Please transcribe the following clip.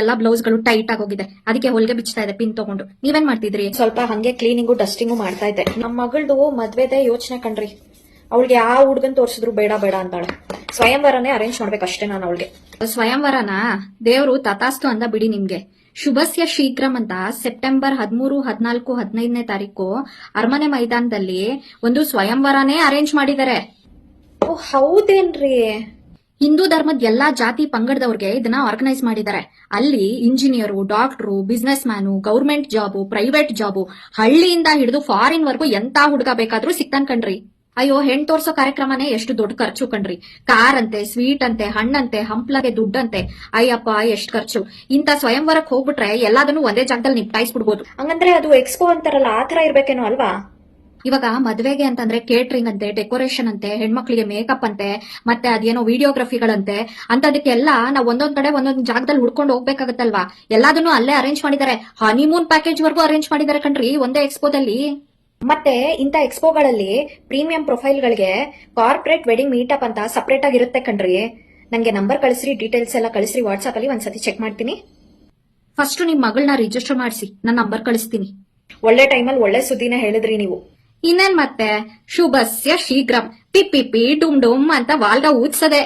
ಎಲ್ಲಾ ಬ್ಲೌಸ್ ಗಳು ಟೈಟ್ ಆಗೋಗಿದೆ, ಅದಕ್ಕೆ ಹೊಲಿಗೆ ಬಿಚ್ತಾ ಇದೆ ಪಿನ್ ತಗೊಂಡು. ನೀವೇನ್ ಮಾಡ್ತಿದ್ರಿ? ಸ್ವಲ್ಪ ಹಂಗೆ ಕ್ಲೀನಿಂಗು ಡಸ್ಟಿಂಗು ಮಾಡ್ತಾ ಇದ್ದೆ. ನಮ್ಮ ಮಗಳದು ಮದ್ವೆದೆ ಯೋಚನೆ ಕಣ್ರಿ. ಅವಳಿಗೆ ಯಾವ ಹುಡ್ಗನ್ ತೋರ್ಸಿದ್ರು ಬೇಡ ಬೇಡ ಅಂತಾಳೆ. ಸ್ವಯಂವರನೇ ಅರೇಂಜ್ ಮಾಡ್ಬೇಕಷ್ಟೇ ನಾನು ಅವಳಿಗೆ. ಸ್ವಯಂವರನ ದೇವ್ರು ತಥಾಸ್ತು ಅಂದ ಬಿಡಿ ನಿಮ್ಗೆ. ಶುಭಸ್ಯ ಶೀಘ್ರಂ ಅಂತ ಸೆಪ್ಟೆಂಬರ್ 13, 14, 15ನೇ ತಾರೀಕು ಅರಮನೆ ಮೈದಾನದಲ್ಲಿ ಒಂದು ಸ್ವಯಂವರನೇ ಅರೇಂಜ್ ಮಾಡಿದ್ದಾರೆ. ಓ ಹೌದೇನ್ರಿ? ಹಿಂದೂ ಧರ್ಮದ ಎಲ್ಲಾ ಜಾತಿ ಪಂಗಡದವ್ರಿಗೆ ಇದನ್ನ ಆರ್ಗನೈಸ್ ಮಾಡಿದ್ದಾರೆ. ಅಲ್ಲಿ engineer, doctor, business man, government job, private job, ಹಳ್ಳಿಯಿಂದ ಹಿಡಿದು ಫಾರಿನ್ ವರ್ಗೂ ಎಂತ ಹುಡುಗ ಬೇಕಾದ್ರೂ ಸಿಗ್ತಾನ್ ಕಣ್ರಿ. ಅಯ್ಯೋ, ಹೆಣ್ ತೋರ್ಸೋ ಕಾರ್ಯಕ್ರಮನೇ ಎಷ್ಟು ದೊಡ್ಡ ಖರ್ಚು ಕಣ್ರಿ. ಕಾರ್ ಅಂತೆ, ಸ್ವೀಟ್ ಅಂತೆ, ಹಣ್ಣಂತೆ, ಹಂಪ್ಲಗೆ ದುಡ್ಡಂತೆ. ಅಯ್ಯಪ್ಪ ಎಷ್ಟ್ ಖರ್ಚು. ಇಂತ ಸ್ವಯಂವರಕ್ಕೆ ಹೋಗ್ಬಿಟ್ರೆ ಎಲ್ಲದನ್ನು ಒಂದೇ ಜಾಗದಲ್ಲಿ ನಿಪ್ಟಾಯಿಸ್ಬಿಡ್ಬೋದು. ಹಂಗಂದ್ರೆ ಅದು ಎಕ್ಸ್ಪೋ ಅಂತಾರಲ್ಲ ಆತರ ಇರ್ಬೇಕೇನೋ ಅಲ್ವಾ? ಇವಾಗ ಮದ್ವೆಗೆ ಅಂತಂದ್ರೆ ಕೇಟರಿಂಗ್ ಅಂತೆ, ಡೆಕೋರೇಷನ್ ಅಂತೆ, ಹೆಣ್ಮಕ್ಳಿಗೆ ಮೇಕಪ್ ಅಂತೆ, ಮತ್ತೆ ಅದೇನೋ ವಿಡಿಯೋಗ್ರಫಿಗಳಂತೆ, ಅಂತದಕ್ಕೆಲ್ಲ ನಾವ್ ಒಂದೊಂದ್ ಕಡೆ ಒಂದೊಂದ್ ಜಾಗದಲ್ಲಿ ಹುಡ್ಕೊಂಡು ಹೋಗ್ಬೇಕಾಗತ್ತಲ್ವಾ. ಎಲ್ಲದನ್ನು ಅಲ್ಲೇ ಅರೇಂಜ್ ಮಾಡಿದ್ದಾರೆ. ಹನಿಮೂನ್ ಪ್ಯಾಕೇಜ್ ವರ್ಗೂ ಅರೇಂಜ್ ಮಾಡಿದ್ದಾರೆ ಕಣ್ರಿ ಒಂದೇ ಎಕ್ಸ್ಪೋದಲ್ಲಿ. ಮತ್ತೆ ಇಂತ ಎಕ್ಸ್ಪೋಗಳಲ್ಲಿ ಪ್ರೀಮಿಯಂ ಪ್ರೊಫೈಲ್ಗಳಿಗೆ ಕಾರ್ಪೊರೇಟ್ ವೆಡ್ಡಿಂಗ್ ಮೀಟಪ್ ಅಂತ ಸಪರೇಟ್ ಆಗಿರುತ್ತೆ ಕಣ್ರಿ. ನಂಗೆ ನಂಬರ್ ಕಳಿಸ್ರಿ, ಡೀಟೇಲ್ಸ್ ಎಲ್ಲ ಕಳಿಸ್ರಿ, ವಾಟ್ಸ್ಆಪ್ ಅಲ್ಲಿ ಒಂದ್ಸತಿ ಚೆಕ್ ಮಾಡ್ತೀನಿ. ಫಸ್ಟ್ ನಿಮ್ ಮಗಳನ್ನ ರಿಜಿಸ್ಟರ್ ಮಾಡಿಸಿ, ನಾನು ನಂಬರ್ ಕಳಿಸ್ತೀನಿ. ಒಳ್ಳೆ ಟೈಮಲ್ಲಿ ಒಳ್ಳೆ ಸುದ್ದಿನ ಹೇಳಿದ್ರಿ ನೀವು. ಇನ್ನೇನ್ ಮತ್ತೆ, ಶುಭಸ್ಯ ಶೀಘ್ರಂ, ಪಿಪ್ಪಿ ಡುಮ್ ಡುಮ್ ಅಂತ ವಾಲ್ಗ ಊದ್ಸದೆ.